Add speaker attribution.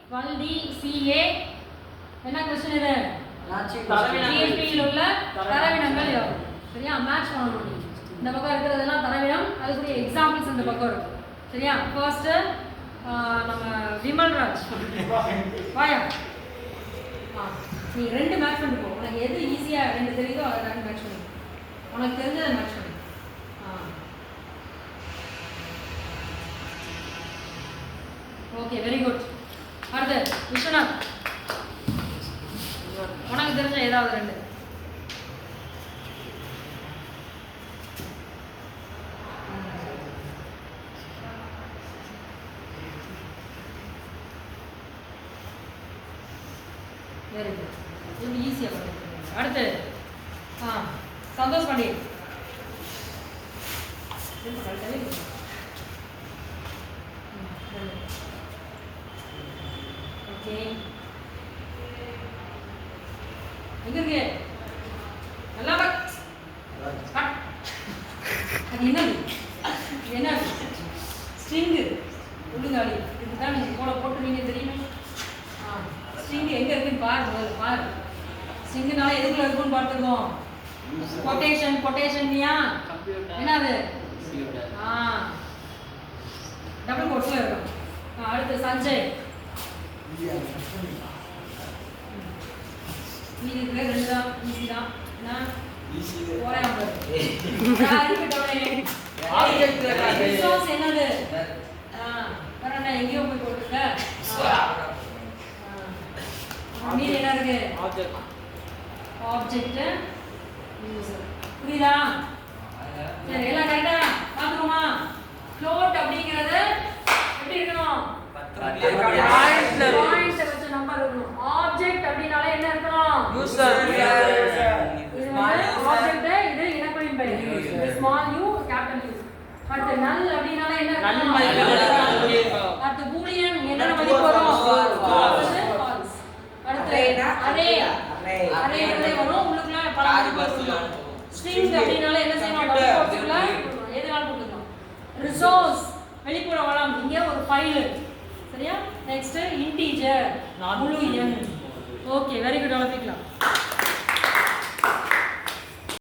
Speaker 1: 12D CA என்ன question இது GSP உள்ள தரவினங்கள் எவ்வளவு சரியா மேட்ச் பண்ணணும் இந்த பக்கம் இருக்குறதெல்லாம் தரவினம் அதுக்குரிய எக்ஸாம்பிள்ஸ் இந்த பக்கம் இருக்கு சரியா ஃபர்ஸ்ட் நம்ம விமல்ராஜ் வாயா நீ ரெண்டு மேட்ச் பண்ணி போ உனக்கு எது ஈஸியா ரெண்டு தெரியுதோ அதை ரெண்டு மேட்ச் பண்ணி உனக்கு தெரிஞ்சதை மேட்ச் பண்ணி ஓகே வெரி குட் அடுத்து விஸ்வநாத் உனக்கு தெரிஞ்ச ஏதாவது ரெண்டு வெரி குட் இது ஈஸியா பண்ணுங்க அடுத்து சந்தோஷ் பாண்டியன் ஓகே எங்க இருக்கு நல்லா அது என்ன ஸ்ட்ரிங்கு உள்ளுங்காடி இதுதான் நீங்கள் கூட போட்டுருவீங்க தெரியுமா ஸ்ட்ரிங் எங்கே இருக்குன்னு பாரு ஸ்ட்ரிங்குனால எதுக்குள்ள இருக்குன்னு பார்த்துருக்கோம் கொட்டேஷன்யா என்னது டபுள் கோட்ஸில் இருக்கும் அடுத்து சஞ்சய் இது ரெண்டு தான் ஈஸி தான் என்னது எங்கேயோ போய் போட்டுருக்க மீது என்ன இருக்கு ஆப்ஜெக்ட் புரியுதா சரி எல்லாம் கரெக்டா பாத்துக்கோமா ஃப்ளோட் அப்படிங்கிறது எப்படி இருக்கணும் பாயிண்ட்ஸ் வச்ச நம்பர் இருக்கணும் ஆப்ஜெக்ட் அப்படினாலே என்ன இருக்கணும் யூசர் இது ஆப்ஜெக்ட் இது இனக்குறியின் பெயர் இது ஸ்மால் யூ கேபிட்டல் யூ அடுத்து நல் அப்படினாலே என்ன இருக்கணும் அடுத்து பூலியன் என்ன மதிப்பு வரும் ஃபால்ஸ் அடுத்து அரே வரும் உள்ளுக்குள்ள பராமரிப்பு ஸ்ட்ரிங் அப்படினாலே என்ன செய்யணும் டபுள் கோட்ஸ்ல எதுனால போட்டுக்கலாம் ரிசோர்ஸ் வெளிப்புற வளம் இங்க ஒரு ஃபைல் சரியா நெக்ஸ்ட் இன்டிஜர் முழு எண் ஓகே வெரி குட் அவ்வளவு